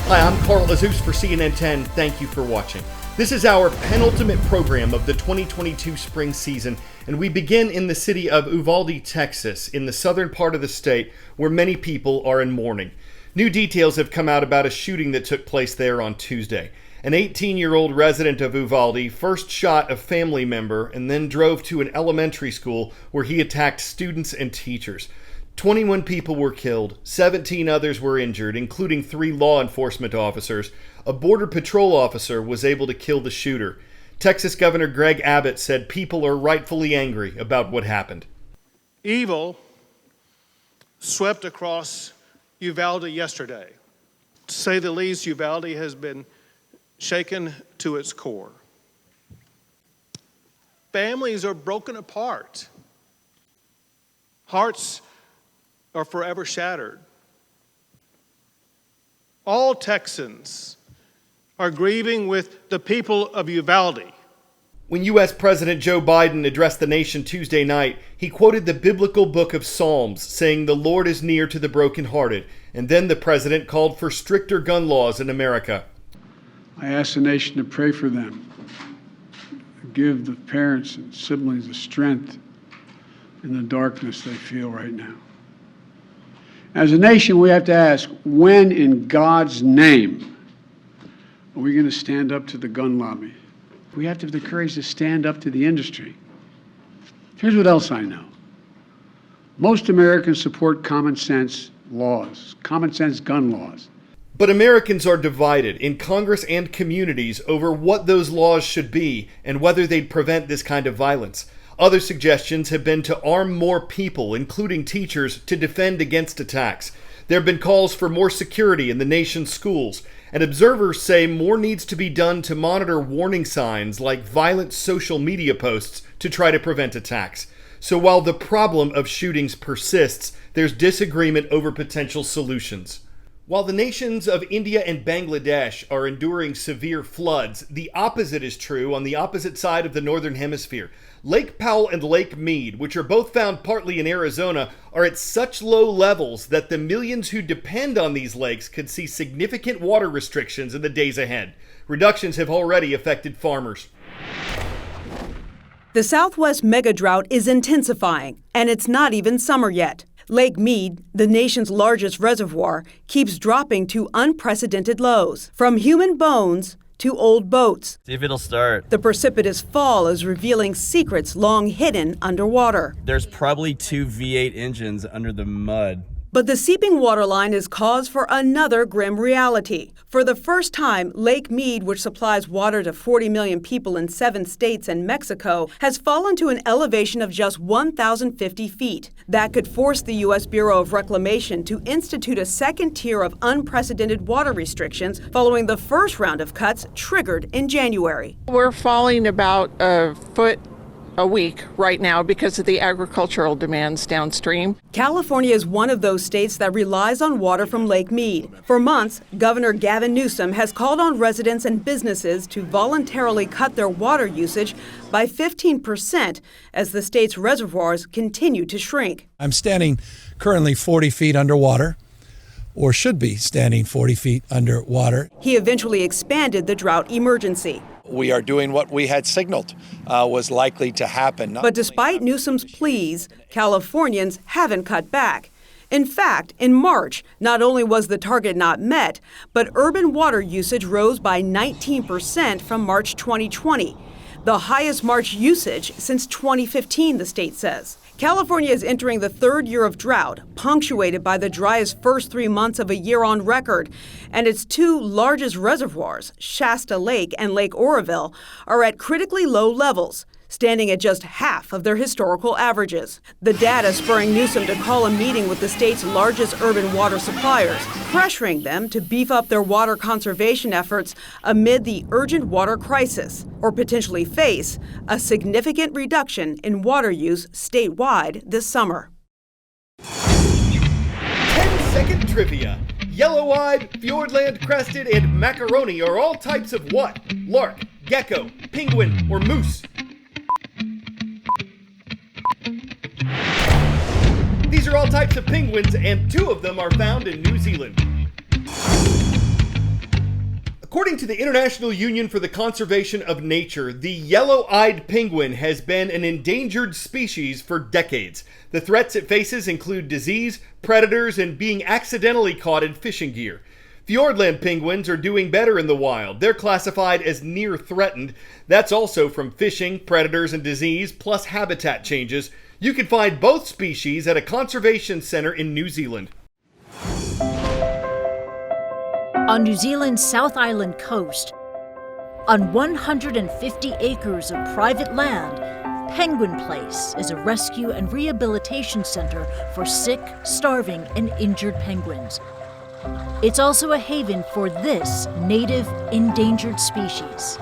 Hi, I'm Carl Azus for CNN 10. Thank you for watching. This is our penultimate program of the 2022 spring season, and we begin in the city of Uvalde, Texas, in the southern part of the state, where many people are in mourning. New details have come out about a shooting that took place there on Tuesday. An 18-year-old resident of Uvalde first shot a family member and then drove to an elementary school where he attacked students and teachers. 21 people were killed, 17 others were injured, including 3 law enforcement officers. A Border Patrol officer was able to kill the shooter. Texas Governor Greg Abbott said people are rightfully angry about what happened. Evil swept across Uvalde yesterday. To say the least, Uvalde has been shaken to its core. Families are broken apart. Hearts are forever shattered. All Texans are grieving with the people of Uvalde. When U.S. President Joe Biden addressed the nation Tuesday night, he quoted the biblical book of Psalms, saying the Lord is near to the brokenhearted, and then the president called for stricter gun laws in America. I ask the nation to pray for them, give the parents and siblings the strength in the darkness they feel right now. As a nation, we have to ask, when in God's name are we going to stand up to the gun lobby? We have to have the courage to stand up to the industry. Here's what else I know. Most Americans support common sense laws, common sense gun laws. But Americans are divided in Congress and communities over what those laws should be and whether they'd prevent this kind of violence. Other suggestions have been to arm more people, including teachers, to defend against attacks. There have been calls for more security in the nation's schools, and observers say more needs to be done to monitor warning signs like violent social media posts to try to prevent attacks. So while the problem of shootings persists, there's disagreement over potential solutions. While the nations of India and Bangladesh are enduring severe floods, the opposite is true on the opposite side of the northern hemisphere. Lake Powell and Lake Mead, which are both found partly in Arizona, are at such low levels that the millions who depend on these lakes could see significant water restrictions in the days ahead. Reductions have already affected farmers. The Southwest mega drought is intensifying, and it's not even summer yet. Lake Mead, the nation's largest reservoir, keeps dropping to unprecedented lows. From human bones to old boats. See if it'll start. The precipitous fall is revealing secrets long hidden underwater. There's probably 2 V8 engines under the mud. But the seeping water line is cause for another grim reality. For the first time, Lake Mead, which supplies water to 40 million people in 7 states and Mexico, has fallen to an elevation of just 1,050 feet. That could force the U.S. Bureau of Reclamation to institute a second tier of unprecedented water restrictions following the first round of cuts triggered in January. We're falling about a foot a week right now because of the agricultural demands downstream. California is one of those states that relies on water from Lake Mead. For months, Governor Gavin Newsom has called on residents and businesses to voluntarily cut their water usage by 15% as the state's reservoirs continue to shrink. I'm standing currently 40 feet underwater, or should be standing 40 feet underwater. He eventually expanded the drought emergency. We are doing what we had signaled was likely to happen. But despite Newsom's pleas, Californians haven't cut back. In fact, in March, not only was the target not met, but urban water usage rose by 19% from March 2020, the highest March usage since 2015, the state says. California is entering the 3rd year of drought, punctuated by the driest first 3 months of a year on record. And its 2 largest reservoirs, Shasta Lake and Lake Oroville, are at critically low levels, standing at just half of their historical averages. The data spurring Newsom to call a meeting with the state's largest urban water suppliers, pressuring them to beef up their water conservation efforts amid the urgent water crisis, or potentially face a significant reduction in water use statewide this summer. 10-second trivia. Yellow-eyed, Fiordland-crested, and macaroni are all types of what? Lark, gecko, penguin, or moose? These are all types of penguins, and 2 of them are found in New Zealand. According to the International Union for the Conservation of Nature, the yellow-eyed penguin has been an endangered species for decades. The threats it faces include disease, predators, and being accidentally caught in fishing gear. Fjordland penguins are doing better in the wild. They're classified as near threatened. That's also from fishing, predators, and disease, plus habitat changes. You can find both species at a conservation center in New Zealand. On New Zealand's South Island coast, on 150 acres of private land, Penguin Place is a rescue and rehabilitation center for sick, starving, and injured penguins. It's also a haven for this native endangered species.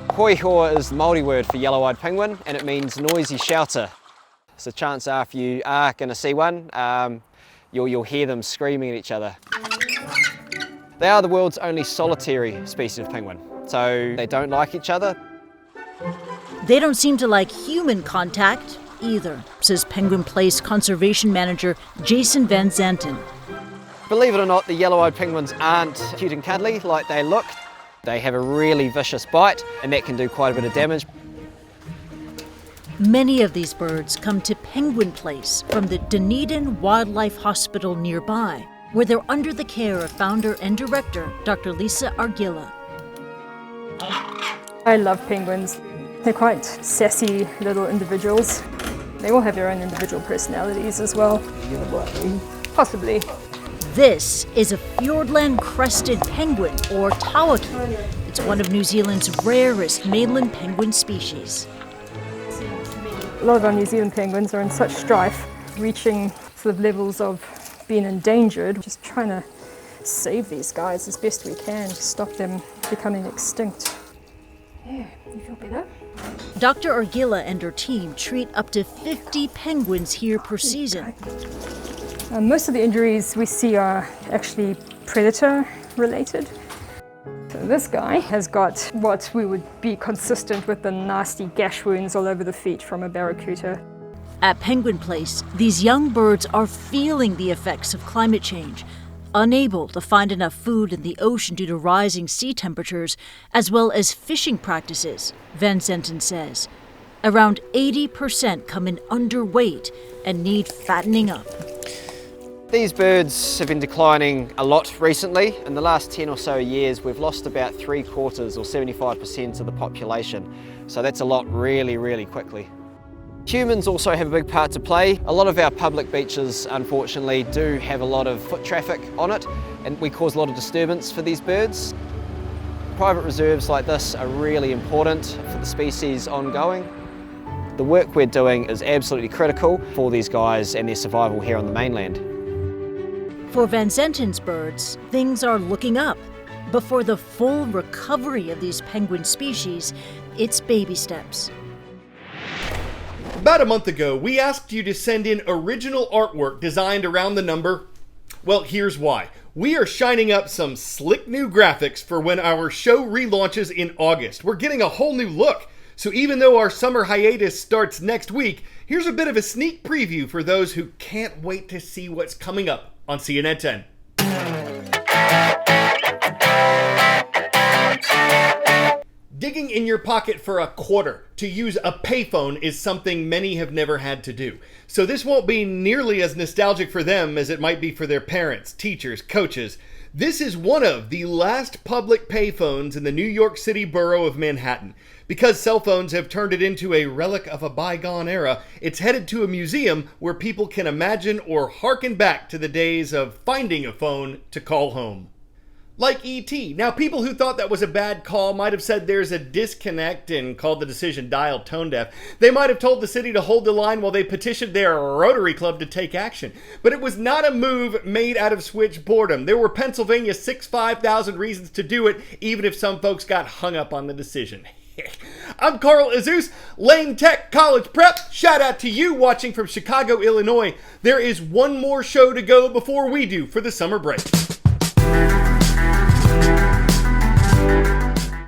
Hoihoa is the Māori word for yellow-eyed penguin, and it means noisy shouter. So chances are if you are going to see one, you'll hear them screaming at each other. They are the world's only solitary species of penguin, so they don't like each other. They don't seem to like human contact either, says Penguin Place Conservation Manager Jason Van Zanten. Believe it or not, the yellow-eyed penguins aren't cute and cuddly like they look. They have a really vicious bite, and that can do quite a bit of damage. Many of these birds come to Penguin Place from the Dunedin Wildlife Hospital nearby, where they're under the care of founder and director Dr. Lisa Argilla. I love penguins. They're quite sassy little individuals. They all have their own individual personalities as well. Possibly. This is a Fjordland crested penguin, or tawaki. It's one of New Zealand's rarest mainland penguin species. A lot of our New Zealand penguins are in such strife, reaching sort of levels of being endangered. Just trying to save these guys as best we can, stop them becoming extinct. Yeah, you feel better? Dr. Argilla and her team treat up to 50 penguins here per season. Most of the injuries we see are actually predator related. So this guy has got what we would be consistent with the nasty gash wounds all over the feet from a barracuda. At Penguin Place, these young birds are feeling the effects of climate change, unable to find enough food in the ocean due to rising sea temperatures, as well as fishing practices, Van Zanten says. Around 80% come in underweight and need fattening up. These birds have been declining a lot recently. In the last 10 or so years, we've lost about 3/4 or 75% of the population. So that's a lot really, really quickly. Humans also have a big part to play. A lot of our public beaches, unfortunately, do have a lot of foot traffic on it, and we cause a lot of disturbance for these birds. Private reserves like this are really important for the species ongoing. The work we're doing is absolutely critical for these guys and their survival here on the mainland. For Van Zanten's birds, things are looking up. But for the full recovery of these penguin species, it's baby steps. About a month ago, we asked you to send in original artwork designed around the number. Well, here's why. We are shining up some slick new graphics for when our show relaunches in August. We're getting a whole new look. So even though our summer hiatus starts next week, here's a bit of a sneak preview for those who can't wait to see what's coming up on CNN 10. Digging in your pocket for a quarter to use a payphone is something many have never had to do. So this won't be nearly as nostalgic for them as it might be for their parents, teachers, coaches. This is one of the last public payphones in the New York City borough of Manhattan. Because cell phones have turned it into a relic of a bygone era, it's headed to a museum where people can imagine or harken back to the days of finding a phone to call home. Like E.T. Now, people who thought that was a bad call might have said there's a disconnect and called the decision dialed tone deaf. They might have told the city to hold the line while they petitioned their Rotary Club to take action. But it was not a move made out of switch boredom. There were Pennsylvania's 5,000 reasons to do it, even if some folks got hung up on the decision. I'm Carl Azus, Lane Tech College Prep. Shout out to you watching from Chicago, Illinois. There is one more show to go before we do for the summer break.